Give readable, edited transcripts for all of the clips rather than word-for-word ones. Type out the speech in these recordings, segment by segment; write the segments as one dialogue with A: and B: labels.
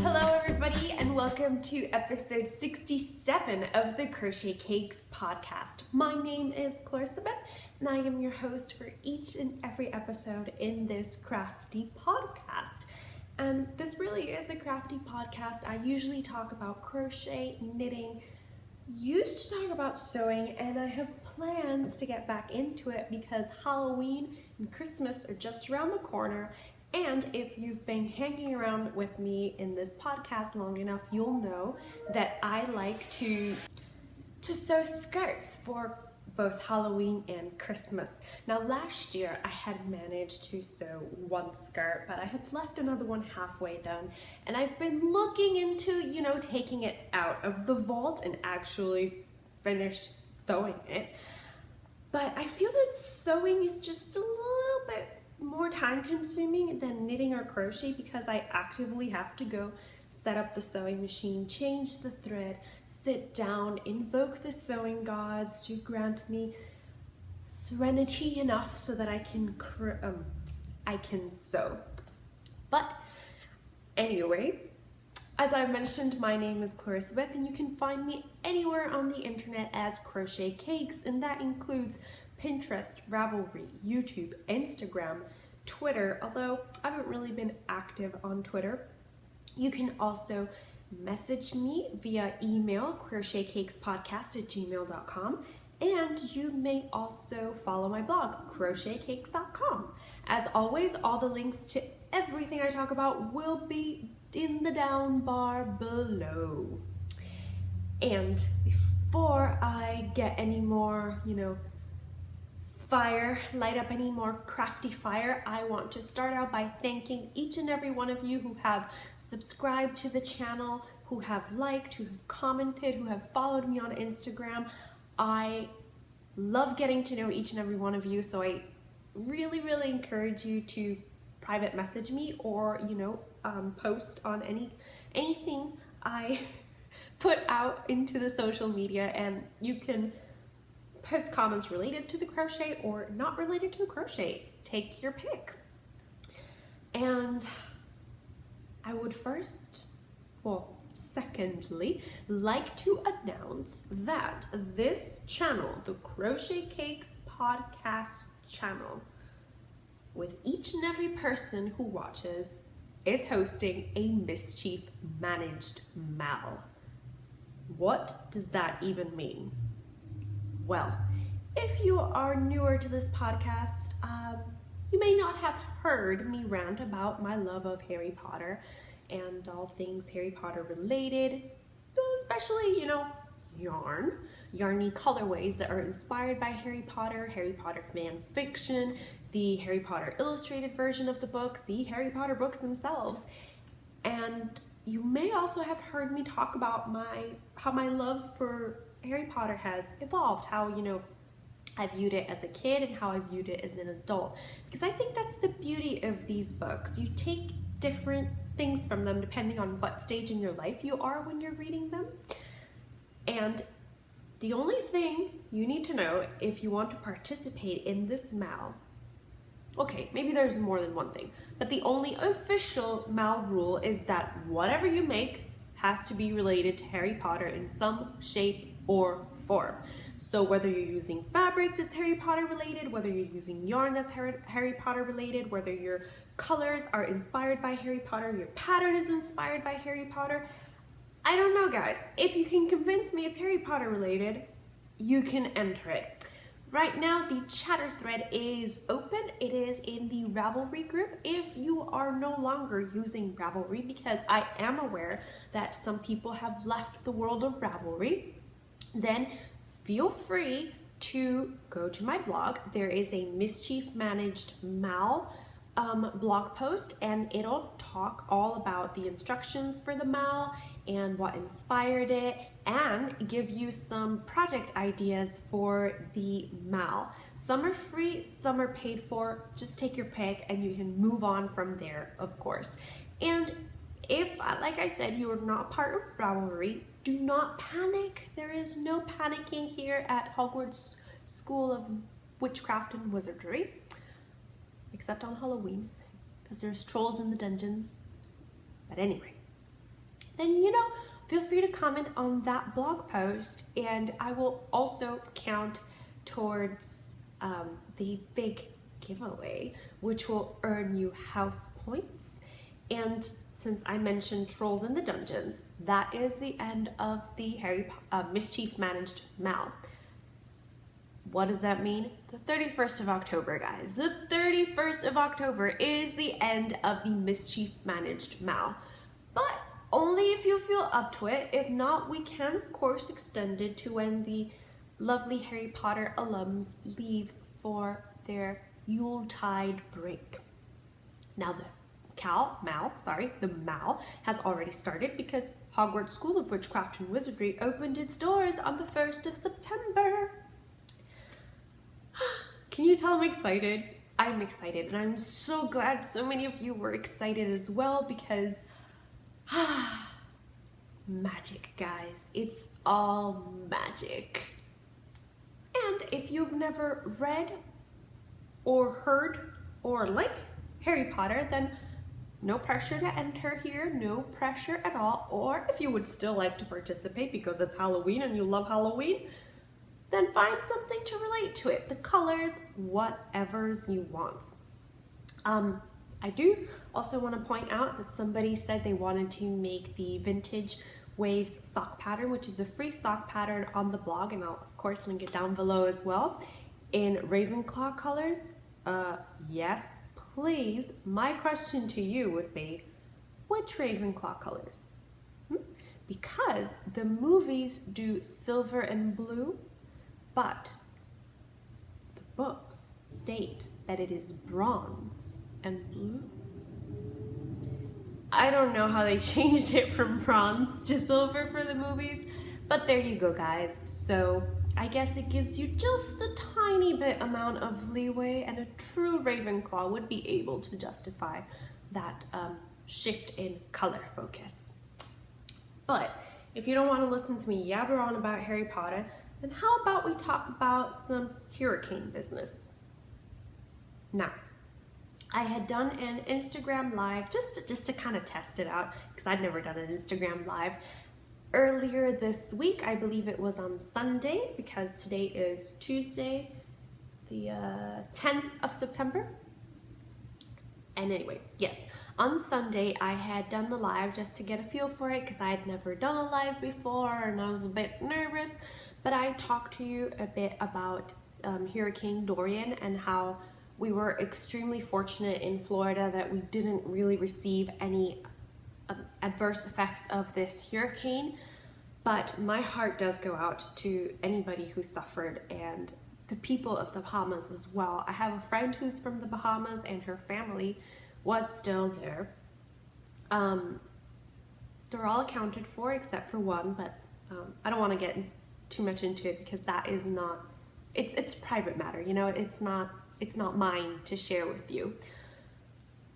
A: Hello everybody and welcome to episode 67 of the Crochet Cakes podcast. My name is Clarissa and I am your host for each and every episode in this crafty podcast. And this really is a crafty podcast. I usually talk about crochet, knitting, used to talk about sewing, and I have plans to get back into it because Halloween and Christmas are just around the corner. And if you've been hanging around with me in this podcast long enough, you'll know that I like to sew skirts for both Halloween and Christmas. Now last year I had managed to sew one skirt, but I had left another one halfway done, and I've been looking into, taking it out of the vault and actually finish sewing it. But I feel that sewing is just a little bit more time consuming than knitting or crochet because I actively have to go set up the sewing machine, change the thread, sit down, invoke the sewing gods to grant me serenity enough so that I can sew. But anyway, as I mentioned, my name is Clarissa and you can find me anywhere on the internet as Crochet Cakes, and that includes Pinterest, Ravelry, YouTube, Instagram, Twitter, although I haven't really been active on Twitter. You can also message me via email, crochetcakespodcast@gmail.com, and you may also follow my blog, crochetcakes.com. As always, all the links to everything I talk about will be in the down bar below. And before I get any more, light up any more crafty fire, I want to start out by thanking each and every one of you who have subscribed to the channel, who have liked, who have commented, who have followed me on Instagram. I love getting to know each and every one of you, so I really encourage you to private message me or post on anything I put out into the social media, and you can post comments related to the crochet or not related to the crochet. Take your pick. And I would secondly like to announce that this channel, the Crochet Cakes podcast channel, with each and every person who watches, is hosting a Mischief managed mal. What does that even mean? Well, if you are newer to this podcast, you may not have heard me rant about my love of Harry Potter and all things Harry Potter related, especially, yarny colorways that are inspired by Harry Potter fan fiction, the Harry Potter illustrated version of the books, the Harry Potter books themselves. And you may also have heard me talk about how my love for Harry Potter has evolved, how I viewed it as a kid and how I viewed it as an adult, because I think that's the beauty of these books. You take different things from them depending on what stage in your life you are when you're reading them. And the only thing you need to know if you want to participate in this mal, okay, maybe there's more than one thing, but the only official mal rule is that whatever you make has to be related to Harry Potter in some shape or form. So whether you're using fabric that's Harry Potter related, whether you're using yarn that's Harry Potter related, whether your colors are inspired by Harry Potter, your pattern is inspired by Harry Potter, I don't know, guys. If you can convince me it's Harry Potter related, you can enter it. Right now, the chatter thread is open. It is in the Ravelry group. If you are no longer using Ravelry, because I am aware that some people have left the world of Ravelry, then feel free to go to my blog. There is a Mischief managed mal blog post, and it'll talk all about the instructions for the mal and what inspired it, and give you some project ideas for the mal. Some are free, some are paid for. Just take your pick and you can move on from there, of course. And if, like I said, you are not part of Ravelry, do not panic. There is no panicking here at Hogwarts School of Witchcraft and Wizardry, except on Halloween, because there's trolls in the dungeons. But anyway, then feel free to comment on that blog post, and I will also count towards the big giveaway, which will earn you house points. And since I mentioned Trolls in the Dungeons, that is the end of the Mischief managed Mal. What does that mean? The 31st of October, guys. The 31st of October is the end of the Mischief managed Mal. But only if you feel up to it. If not, we can of course extend it to when the lovely Harry Potter alums leave for their Yuletide break. Now the Mal has already started because Hogwarts School of Witchcraft and Wizardry opened its doors on the 1st of September. Can you tell I'm excited? I'm excited, and I'm so glad so many of you were excited as well, because magic, guys. It's all magic. And if you've never read or heard or like Harry Potter, then no pressure to enter here, no pressure at all. Or if you would still like to participate because it's Halloween and you love Halloween, then find something to relate to it. The colors, whatever's you want. I do also want to point out that somebody said they wanted to make the Vintage Waves sock pattern, which is a free sock pattern on the blog, and I'll of course link it down below as well, in Ravenclaw colors. Yes, please. My question to you would be, which Ravenclaw colors? Because the movies do silver and blue, but the books state that it is bronze and blue. I don't know how they changed it from bronze to silver for the movies, but there you go, guys. So I guess it gives you just a tiny bit amount of leeway, and a true Ravenclaw would be able to justify that shift in color focus. But if you don't want to listen to me yabber on about Harry Potter, then how about we talk about some hurricane business? Now, I had done an Instagram live just to kind of test it out, because I'd never done an Instagram live earlier this week. I believe it was on Sunday, because today is Tuesday, the 10th of September. And anyway, yes, on Sunday I had done the live just to get a feel for it, because I had never done a live before and I was a bit nervous. But I talked to you a bit about Hurricane Dorian and how we were extremely fortunate in Florida that we didn't really receive any adverse effects of this hurricane. But my heart does go out to anybody who suffered, and the people of the Bahamas as well. I have a friend who's from the Bahamas, and her family was still there. They're all accounted for except for one, but I don't want to get too much into it, because that is not, it's private matter, it's not mine to share with you.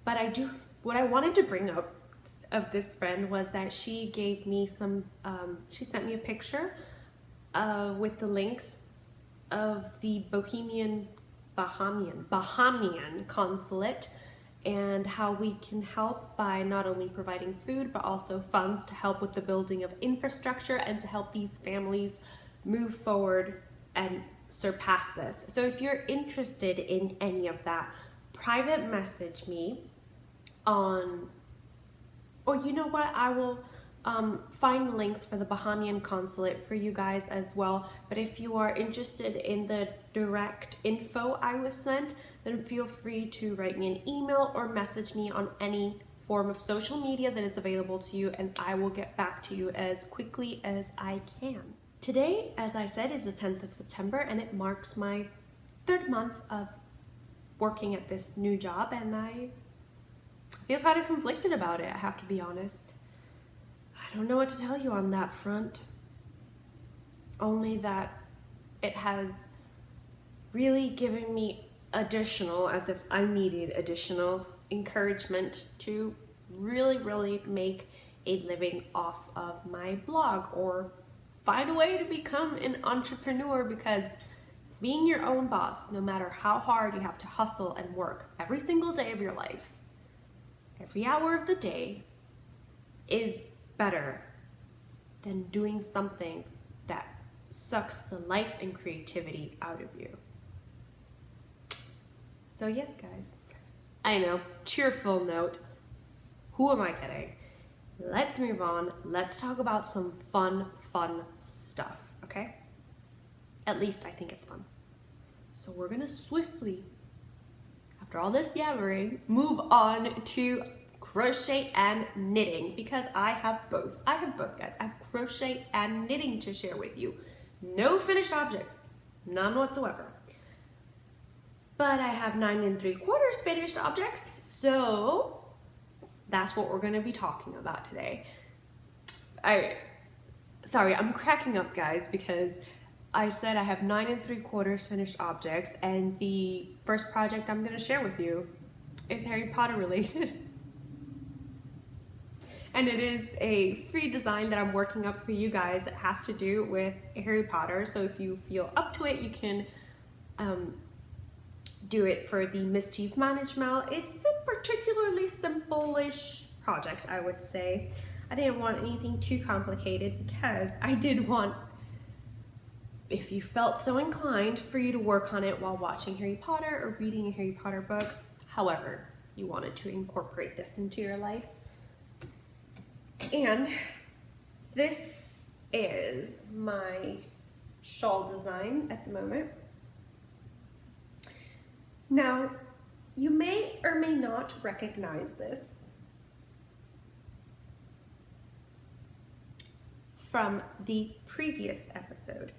A: But what I wanted to bring up of this friend was that she gave me some, she sent me a picture with the links of the Bahamian consulate, and how we can help by not only providing food, but also funds to help with the building of infrastructure and to help these families move forward and surpass this. So if you're interested in any of that, private message me on, or you know what, I will find links for the Bahamian consulate for you guys as well. But if you are interested in the direct info I was sent, then feel free to write me an email or message me on any form of social media that is available to you, and I will get back to you as quickly as I can. Today, as I said, is the 10th of September, and it marks my 3rd month of working at this new job, and I feel kind of conflicted about it, I have to be honest. I don't know what to tell you on that front. Only that it has really given me additional, as if I needed additional encouragement to really make a living off of my blog, or find a way to become an entrepreneur, because being your own boss, no matter how hard you have to hustle and work every single day of your life, every hour of the day, is better than doing something that sucks the life and creativity out of you. So yes, guys, I know, cheerful note. Who am I kidding? Let's move on. Let's talk about some fun stuff, okay? At least I think it's fun. So we're gonna swiftly, after all this yammering, move on to crochet and knitting, because I have both. I have both, guys. I have crochet and knitting to share with you. No finished objects, none whatsoever. But I have 9 3/4 finished objects, so that's what we're gonna be talking about today. Sorry, I'm cracking up, guys, because I said I have 9 3/4 finished objects, and the first project I'm gonna share with you is Harry Potter related. And it is a free design that I'm working up for you guys that has to do with Harry Potter. So if you feel up to it, you can do it for the Mischief management. It's a particularly simple-ish project, I would say. I didn't want anything too complicated because I did want, if you felt so inclined, for you to work on it while watching Harry Potter or reading a Harry Potter book. However, you wanted to incorporate this into your life. And this is my shawl design at the moment. Now, you may or may not recognize this from the previous episode,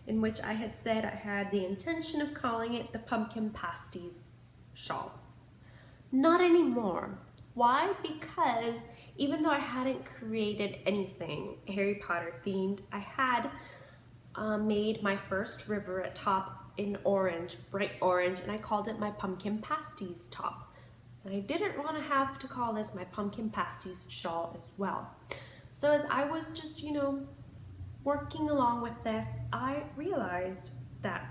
A: in which I had said I had the intention of calling it the Pumpkin Pasties shawl. Not anymore. Why? Because even though I hadn't created anything Harry Potter themed, I had made my first river top in orange, bright orange, and I called it my Pumpkin Pasties top. And I didn't want to have to call this my Pumpkin Pasties shawl as well. So as I was just, working along with this, I realized that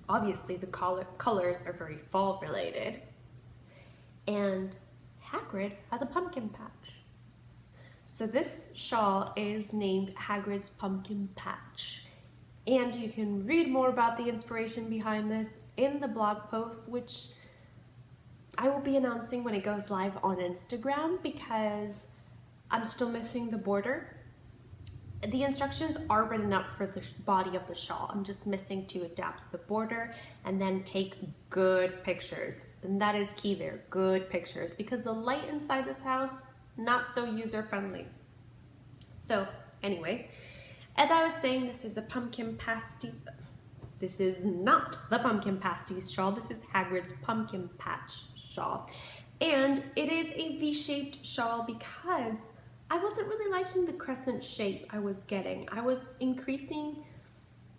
A: obviously the colors are very fall related, and Hagrid has a pumpkin patch. So this shawl is named Hagrid's Pumpkin Patch. And you can read more about the inspiration behind this in the blog post, which I will be announcing when it goes live on Instagram, because I'm still missing the border. The instructions are written up for the body of the shawl. I'm just missing to adapt the border and then take good pictures. And that is key there, good pictures, because the light inside this house, not so user-friendly. So anyway, as I was saying, this is a pumpkin pasty. This is not the Pumpkin Pasties shawl. This is Hagrid's Pumpkin Patch shawl. And it is a V-shaped shawl because I wasn't really liking the crescent shape I was getting. I was increasing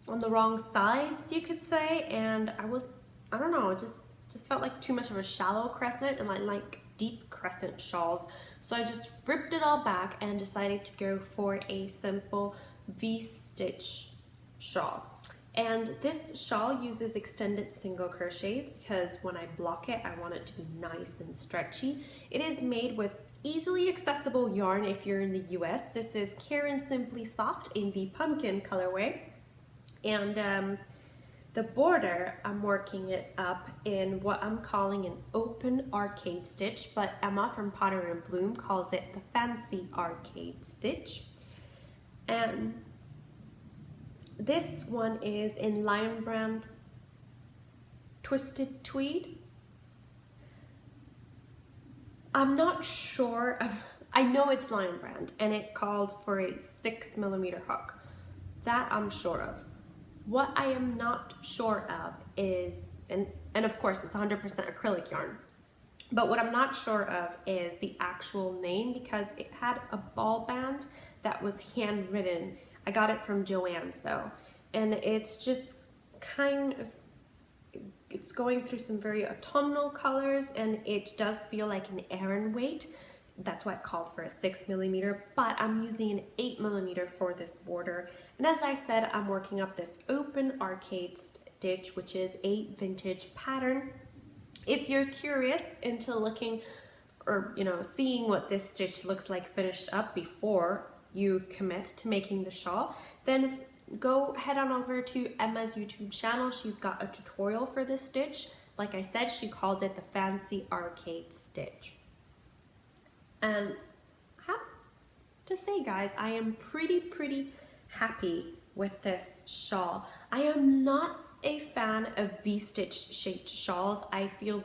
A: on the wrong sides, you could say, and I don't know, it just felt like too much of a shallow crescent, and I like deep crescent shawls. So I just ripped it all back and decided to go for a simple V-stitch shawl. And this shawl uses extended single crochets because when I block it, I want it to be nice and stretchy. It is made with easily accessible yarn if you're in the US. This is Karen Simply Soft in the pumpkin colorway. And the border, I'm working it up in what I'm calling an open arcade stitch, but Emma from Potter and Bloom calls it the fancy arcade stitch. And this one is in Lion Brand Twisted Tweed. I'm not sure of, I know it's Lion Brand, and it called for a 6mm hook. That I'm sure of. What I am not sure of is, and of course it's 100% acrylic yarn, but what I'm not sure of is the actual name, because it had a ball band that was handwritten. I got it from Joann's though, and it's just kind of, it's going through some very autumnal colors, and it does feel like an Aran weight. That's why it called for a 6mm, but I'm using an 8mm for this border. And as I said, I'm working up this open arcade stitch, which is a vintage pattern. If you're curious into looking or you know, seeing what this stitch looks like finished up before you commit to making the shawl, then go head on over to Emma's YouTube channel. She's got a tutorial for this stitch. Like I said, she called it the Fancy Arcade Stitch. And I have to say, guys, I am pretty happy with this shawl. I am not a fan of V-stitch shaped shawls. I feel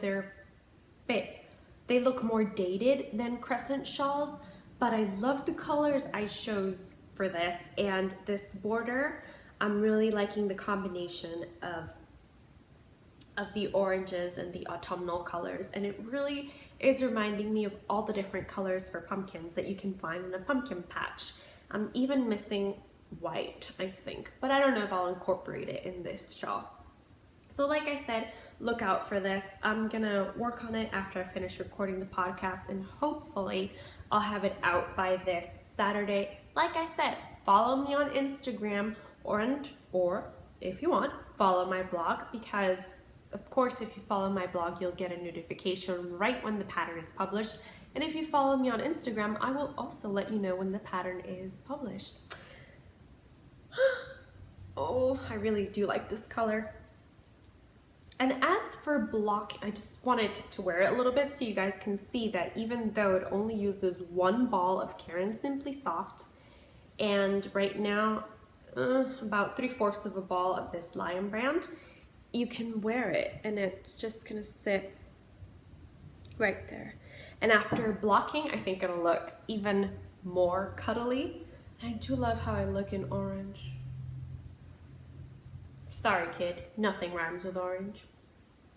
A: they look more dated than crescent shawls, but I love the colors I chose for this, and this border, I'm really liking the combination of the oranges and the autumnal colors, and it really is reminding me of all the different colors for pumpkins that you can find in a pumpkin patch. I'm even missing white, I think, but I don't know if I'll incorporate it in this shawl. So like I said, look out for this. I'm gonna work on it after I finish recording the podcast, and hopefully I'll have it out by this Saturday. Like I said, follow me on Instagram, or if you want, follow my blog, because of course if you follow my blog, you'll get a notification right when the pattern is published. And if you follow me on Instagram, I will also let you know when the pattern is published. Oh, I really do like this color. And as for blocking, I just wanted to wear it a little bit so you guys can see that even though it only uses one ball of Caron Simply Soft, and right now about 3/4 of a ball of this Lion brand, you can wear it and it's just gonna sit right there. And after blocking, I think it'll look even more cuddly. I do love how I look in orange. Sorry kid, nothing rhymes with orange.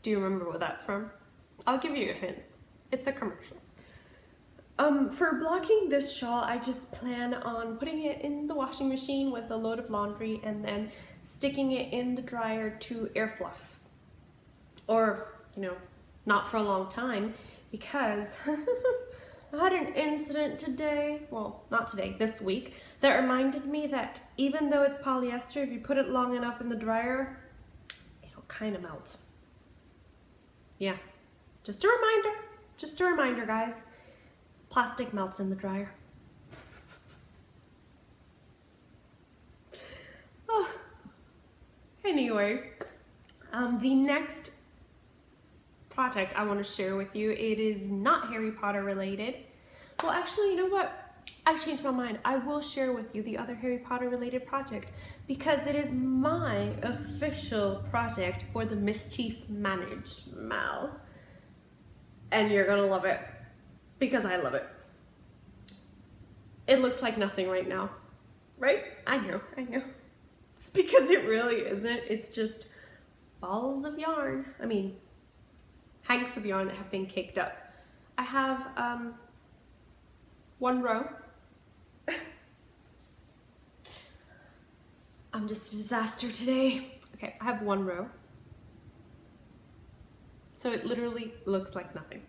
A: Do you remember what that's from? I'll give you a hint. It's a commercial. For blocking this shawl, I just plan on putting it in the washing machine with a load of laundry and then sticking it in the dryer to air fluff. Or, you know, not for a long time, because I had an incident today, well, not today, this week, that reminded me that even though it's polyester, if you put it long enough in the dryer, it'll kind of melt. Yeah, just a reminder, guys. Plastic melts in the dryer. Oh. Anyway, the next project I want to share with you, it is not Harry Potter related. Well, actually, you know what? I changed my mind. I will share with you the other Harry Potter related project because it is my official project for the Mischief Managed Mal. And you're gonna love it because I love it. It looks like nothing right now, right? I know. It's because it really isn't. It's just balls of yarn. I mean, hanks of yarn that have been caked up. I have one row. I'm just a disaster today. Okay, I have one row. So it literally looks like nothing.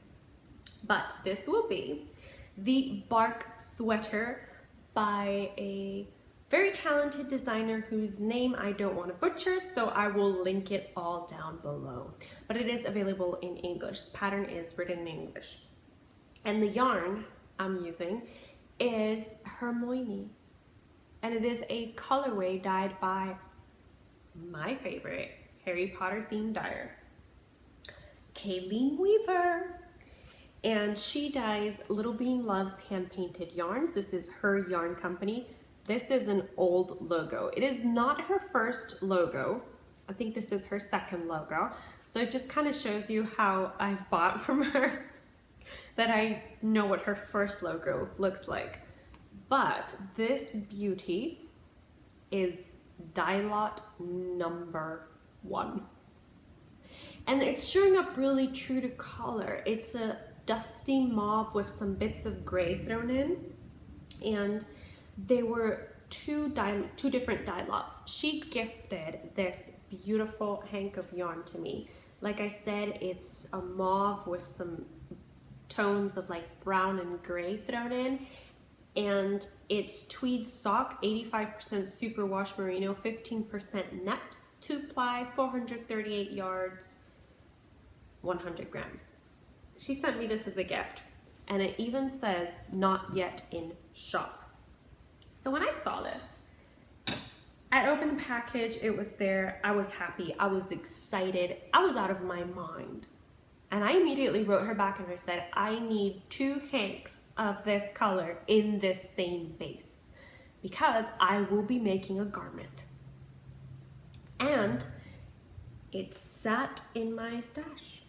A: But this will be the bark sweater by a very talented designer whose name I don't want to butcher, so I will link it all down below. But it is available in English. The pattern is written in English. And the yarn I'm using is Hermione. And it is a colorway dyed by my favorite Harry Potter themed dyer, Kayleen Weaver. And she dyes Little Bean Love's hand-painted yarns. This is her yarn company. This is an old logo. It is not her first logo. I think this is her second logo. So it just kind of shows you how I've bought from her, that I know what her first logo looks like. But this beauty is dye lot number 1. And it's showing up really true to color. It's a dusty mauve with some bits of gray thrown in. And they were two different dye lots. She gifted this beautiful hank of yarn to me. Like I said, it's a mauve with some tones of like brown and gray thrown in. And it's tweed sock, 85% superwash merino, 15% neps, 2-ply, 438 yards, 100 grams. She sent me this as a gift. and it even says not yet in shop. So when I saw this, I opened the package, it was there, I was happy, I was excited, I was out of my mind. And I immediately wrote her back and I said, I need 2 hanks of this color in this same base because I will be making a garment. And it sat in my stash.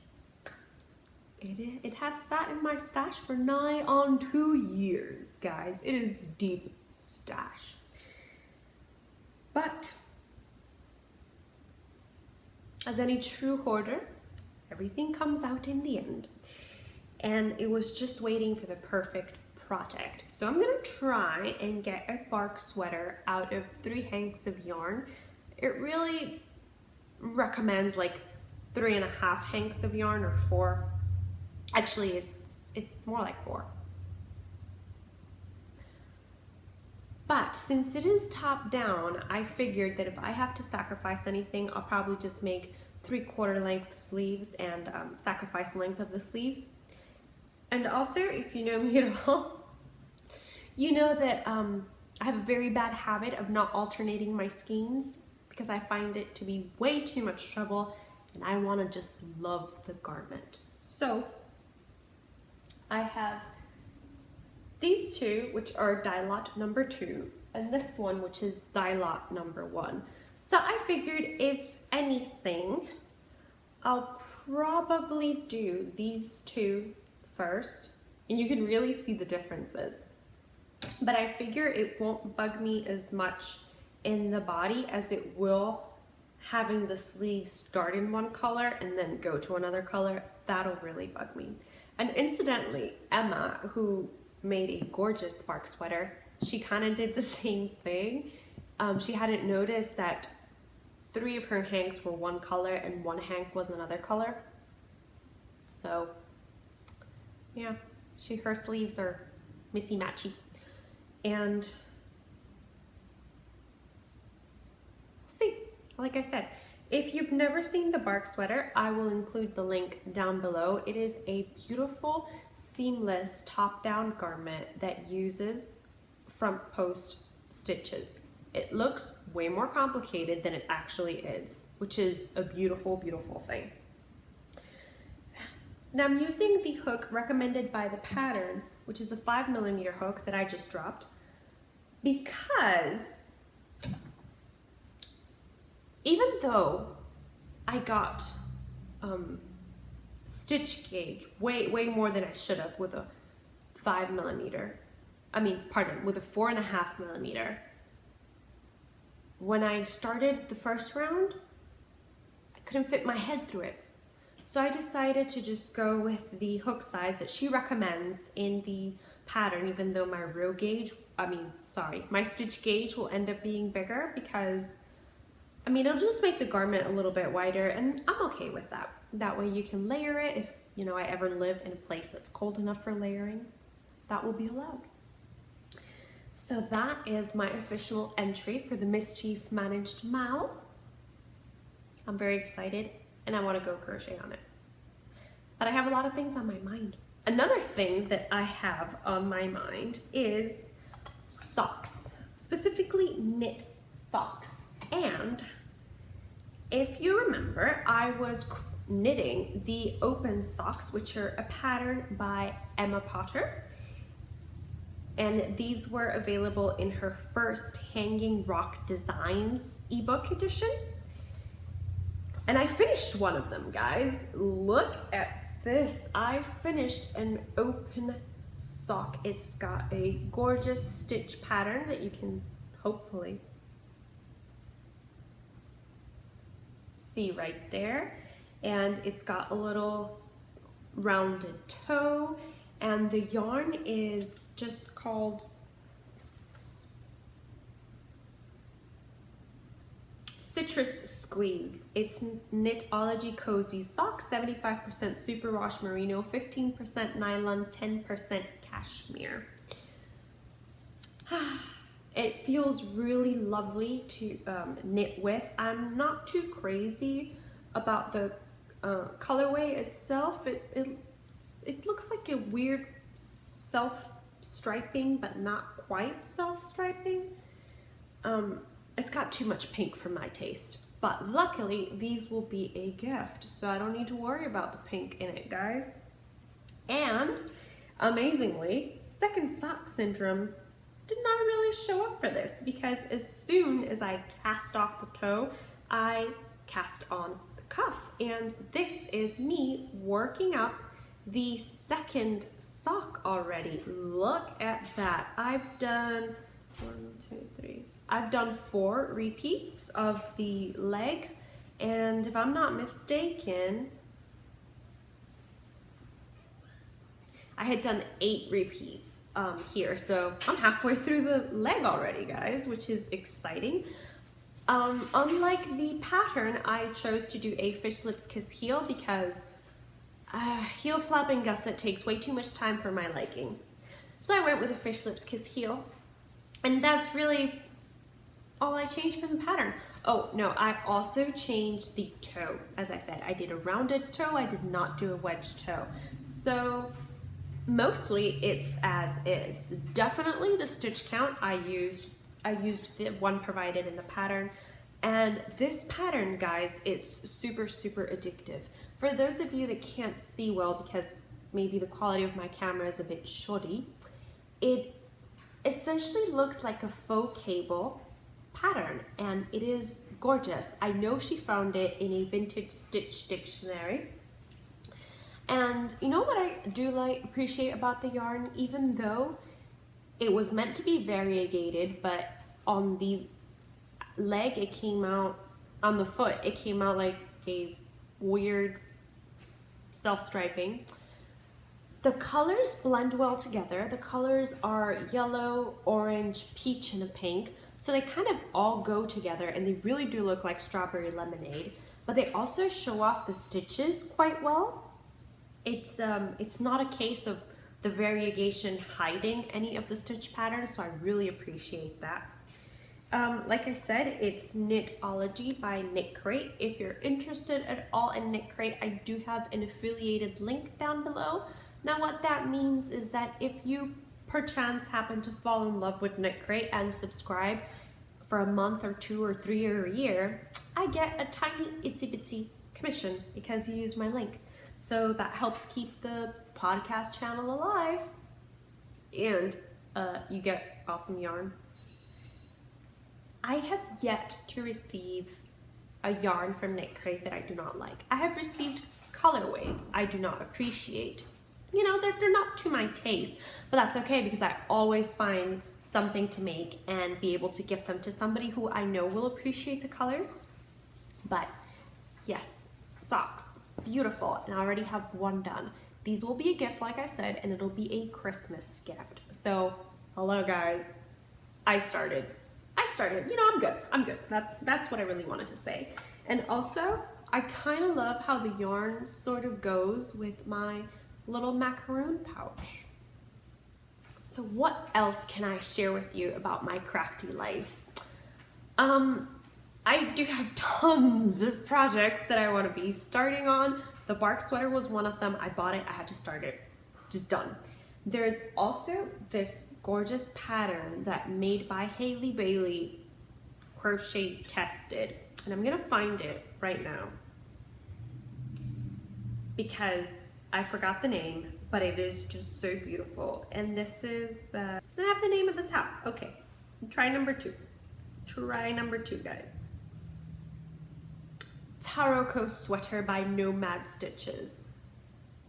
A: It has sat in my stash for nigh on 2 years, guys. It is deep stash. But as any true hoarder, everything comes out in the end. And it was just waiting for the perfect project. So I'm gonna try and get a bark sweater out of 3 hanks of yarn. It really recommends like 3.5 hanks of yarn or 4. Actually, it's more like 4. But since it is top down, I figured that if I have to sacrifice anything, I'll probably just make 3/4 length sleeves and sacrifice the length of the sleeves. And also, if you know me at all, you know that I have a very bad habit of not alternating my skeins because I find it to be way too much trouble and I want to just love the garment. So I have these 2, which are dye lot number 2, and this one, which is dye lot number 1. So I figured if anything, I'll probably do these 2 first, and you can really see the differences. But I figure it won't bug me as much in the body as it will having the sleeves start in one color and then go to another color. That'll really bug me. And incidentally, Emma, who made a gorgeous spark sweater, she kind of did the same thing. She hadn't noticed that 3 of her hanks were one color and 1 hank was another color. So yeah, her sleeves are missy matchy. And see, like I said, if you've never seen the bark sweater, I will include the link down below. It is a beautiful, seamless top-down garment that uses front post stitches. It looks way more complicated than it actually is, which is a beautiful, beautiful thing. Now I'm using the hook recommended by the pattern, which is a 5mm hook that I just dropped, because even though I got stitch gauge way more than I should have with a 5mm, with a 4.5mm, when I started the first round, I couldn't fit my head through it. So I decided to just go with the hook size that she recommends in the pattern, even though my my stitch gauge will end up being bigger because, it'll just make the garment a little bit wider, and I'm okay with that. That way you can layer it if, I ever live in a place that's cold enough for layering. That will be allowed. So that is my official entry for the Mischief Managed Mal. I'm very excited and I want to go crochet on it. But I have a lot of things on my mind. Another thing that I have on my mind is socks, specifically knit socks. And if you remember, I was knitting the open socks, which are a pattern by Emma Potter. And these were available in her first Hanging Rock Designs ebook edition. And I finished one of them, guys. Look at this. I finished an open sock. It's got a gorgeous stitch pattern that you can hopefully see right there. And it's got a little rounded toe. And the yarn is just called Citrus Squeeze. It's Knitology Cozy Socks, 75% superwash merino, 15% nylon, 10% cashmere. It feels really lovely to knit with. I'm not too crazy about the colorway itself. It looks like a weird self-striping, but not quite self-striping. It's got too much pink for my taste, but luckily these will be a gift, so I don't need to worry about the pink in it, guys. And amazingly, second sock syndrome did not really show up for this, because as soon as I cast off the toe, I cast on the cuff, and this is me working up the second sock already. Look at that. I've done 4 repeats of the leg, and if I'm not mistaken, I had done 8 repeats here, so I'm halfway through the leg already, guys, which is exciting. Unlike the pattern, I chose to do a fish lips kiss heel because heel flap and gusset takes way too much time for my liking. So I went with a fish lips kiss heel, and that's really all I changed from the pattern. Oh no, I also changed the toe. As I said, I did a rounded toe, I did not do a wedge toe. So mostly it's as is. Definitely the stitch count I used the one provided in the pattern. And this pattern, guys, it's super, super addictive. For those of you that can't see well because maybe the quality of my camera is a bit shoddy, it essentially looks like a faux cable pattern, and it is gorgeous. I know she found it in a vintage stitch dictionary. And you know what I do appreciate about the yarn, even though it was meant to be variegated, but on the leg it came out, on the foot it came out like a weird self-striping. The colors blend well together. The colors are yellow, orange, peach, and a pink. So they kind of all go together, and they really do look like strawberry lemonade, but they also show off the stitches quite well. It's not a case of the variegation hiding any of the stitch patterns, so I really appreciate that. Like I said, it's Knitology by Knit Crate. If you're interested at all in Knit Crate, I do have an affiliated link down below. Now what that means is that if you perchance happen to fall in love with Knit Crate and subscribe for a month or 2 or 3 or a year, I get a tiny itsy bitsy commission because you use my link. So that helps keep the podcast channel alive, and you get awesome yarn. I have yet to receive a yarn from Knit Crate that I do not like. I have received colorways I do not appreciate. You know, they're not to my taste, but that's okay because I always find something to make and be able to gift them to somebody who I know will appreciate the colors. But yes, socks, beautiful, and I already have one done. These will be a gift, like I said, and it'll be a Christmas gift. So, hello guys, I started, you know, I'm good. That's what I really wanted to say. And also, I kind of love how the yarn sort of goes with my little macaroon pouch. So what else can I share with you about my crafty life? I do have tons of projects that I want to be starting on. The bark sweater was one of them. I bought it, I had to start it, just done. There's also this gorgeous pattern that Made by Haley Bailey crochet tested, and I'm gonna find it right now because I forgot the name, but it is just so beautiful. And this is, doesn't have the name at the top. Okay, try number 2. Try number 2, guys. Taroko Sweater by Nomad Stitches.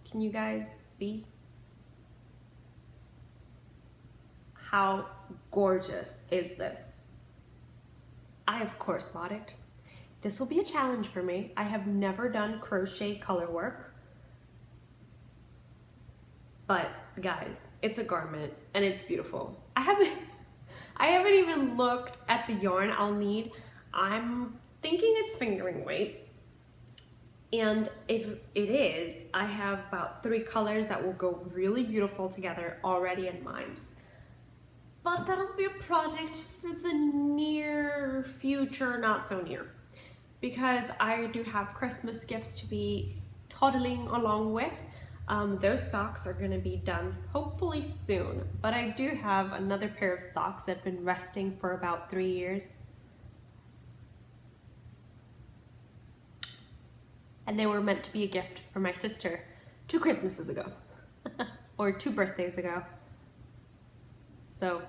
A: Can you guys see? How gorgeous is this? I of course bought it. This will be a challenge for me. I have never done crochet color work. But guys, it's a garment and it's beautiful. I haven't even looked at the yarn I'll need. I'm thinking it's fingering weight. And if it is, I have about 3 colors that will go really beautiful together already in mind. But that'll be a project for the near future, not so near. Because I do have Christmas gifts to be toddling along with. Those socks are going to be done hopefully soon, but I do have another pair of socks that have been resting for about 3 years. And they were meant to be a gift for my sister 2 Christmases ago, or 2 birthdays ago. So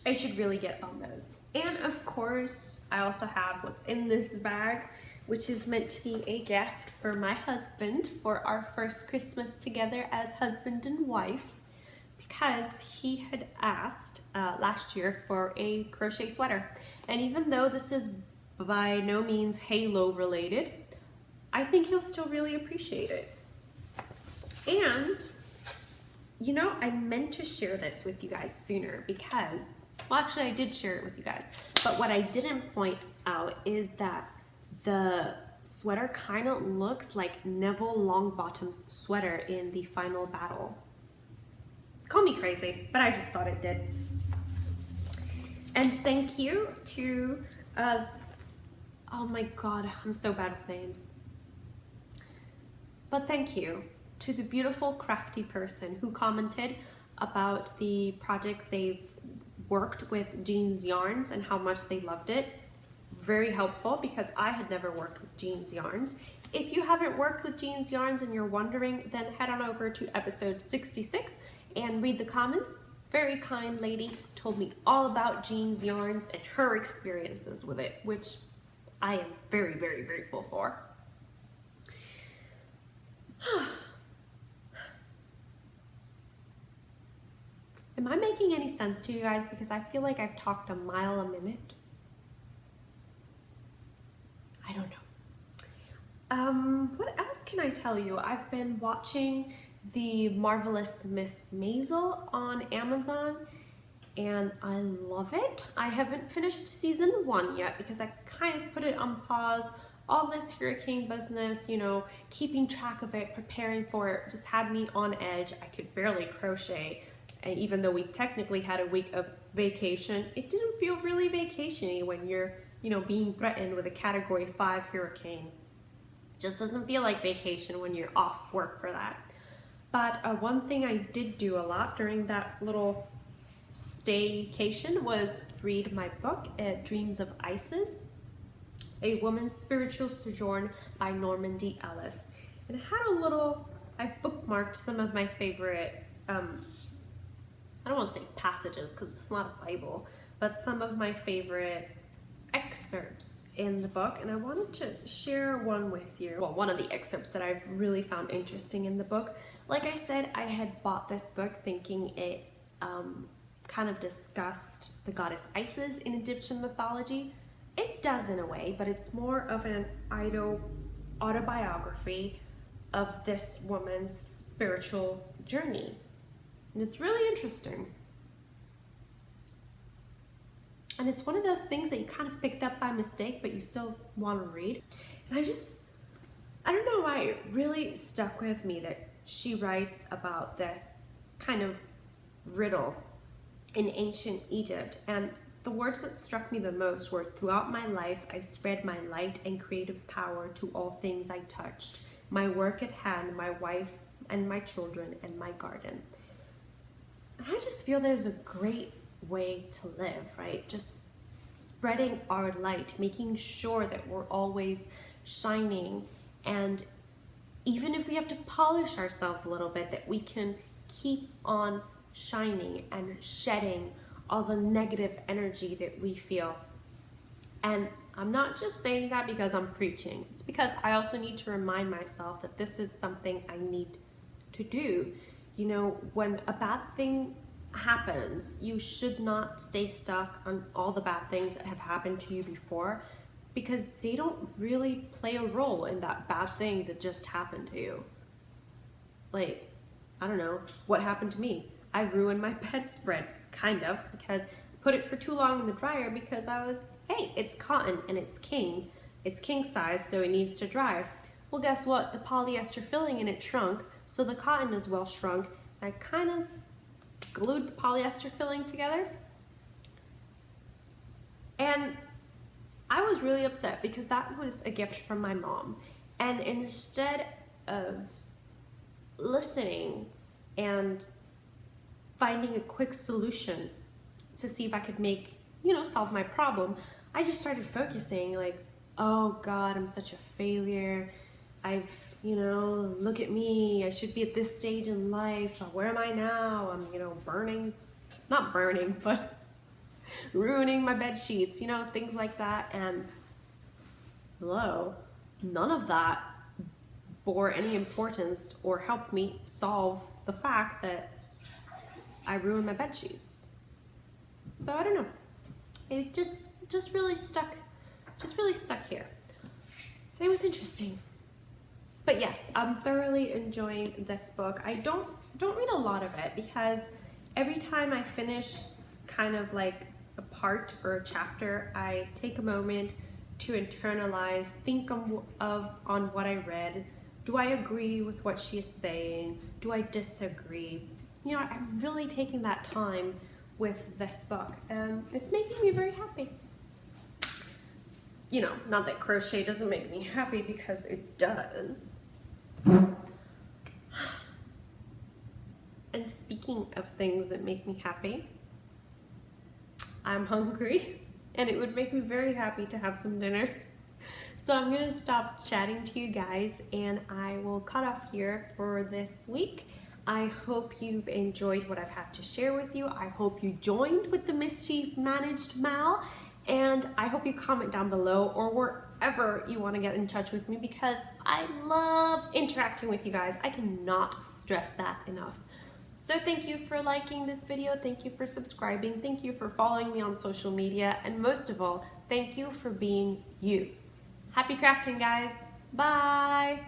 A: I should really get on those. And of course, I also have what's in this bag, which is meant to be a gift for my husband for our first Christmas together as husband and wife, because he had asked last year for a crochet sweater. And even though this is by no means Halo related, I think he'll still really appreciate it. And, you know, I meant to share this with you guys sooner because, well, actually I did share it with you guys, but what I didn't point out is that the sweater kind of looks like Neville Longbottom's sweater in the final battle. Call me crazy, but I just thought it did. And thank you to, oh my God, I'm so bad with names. But thank you to the beautiful crafty person who commented about the projects they've worked with Jean's yarns and how much they loved it. Very helpful because I had never worked with Jean's yarns. If you haven't worked with Jean's yarns and you're wondering, then head on over to episode 66 and read the comments. Very kind lady told me all about Jean's yarns and her experiences with it, which I am very, very grateful for. Am I making any sense to you guys? Because I feel like I've talked a mile a minute. I don't know. What else can I tell you? I've been watching The Marvelous Miss Maisel on Amazon and I love it. I haven't finished season 1 yet because I kind of put it on pause. All this hurricane business, you know, keeping track of it, preparing for it, just had me on edge. I could barely crochet. And even though we technically had a week of vacation, it didn't feel really vacation-y when you're, you know, being threatened with a Category 5 hurricane. It just doesn't feel like vacation when you're off work for that. But one thing I did do a lot during that little staycation was read my book, Dreams of Isis, A Woman's Spiritual Sojourn by Norman D. Ellis. And it had a little, I've bookmarked some of my favorite, I don't want to say passages because it's not a Bible, but some of my favorite excerpts in the book, and I wanted to share one with you. Well, one of the excerpts that I've really found interesting in the book. Like I said, I had bought this book thinking it kind of discussed the goddess Isis in Egyptian mythology. It does in a way, but it's more of an autobiography of this woman's spiritual journey. And it's really interesting. And it's one of those things that you kind of picked up by mistake, but you still want to read. And I don't know why it really stuck with me that she writes about this kind of riddle in ancient Egypt. And the words that struck me the most were, "Throughout my life, I spread my light and creative power to all things I touched. My work at hand, my wife and my children, and my garden." And I just feel there's a great way to live, right? Just spreading our light, making sure that we're always shining. And even if we have to polish ourselves a little bit, that we can keep on shining and shedding all the negative energy that we feel. And I'm not just saying that because I'm preaching. It's because I also need to remind myself that this is something I need to do. You know, when a bad thing happens, you should not stay stuck on all the bad things that have happened to you before, because they don't really play a role in that bad thing that just happened to you. Like, I don't know, what happened to me? I ruined my bedspread, kind of, because I put it for too long in the dryer because I was, hey, it's cotton and it's king size, so it needs to dry. Well, guess what? The polyester filling in it shrunk, so the cotton is well shrunk. I kind of glued the polyester filling together. And I was really upset because that was a gift from my mom. And instead of listening and finding a quick solution to see if I could make, solve my problem, I just started focusing like, oh God, I'm such a failure. Look at me. I should be at this stage in life. But where am I now? I'm, not burning, but ruining my bed sheets, things like that. And hello, none of that bore any importance or helped me solve the fact that I ruined my bed sheets. So I don't know. It just really stuck here. And it was interesting. But yes, I'm thoroughly enjoying this book. I don't read a lot of it because every time I finish kind of like a part or a chapter, I take a moment to internalize, think on what I read. Do I agree with what she is saying? Do I disagree? I'm really taking that time with this book, and it's making me very happy. Not that crochet doesn't make me happy, because it does. And speaking of things that make me happy, I'm hungry, and it would make me very happy to have some dinner. So I'm gonna stop chatting to you guys, and I will cut off here for this week. I hope you've enjoyed what I've had to share with you. I hope you joined with the Mischief Managed Mal, and I hope you comment down below or wherever you want to get in touch with me, because I love interacting with you guys. I cannot stress that enough. So thank you for liking this video. Thank you for subscribing. Thank you for following me on social media. And most of all, thank you for being you. Happy crafting, guys. Bye.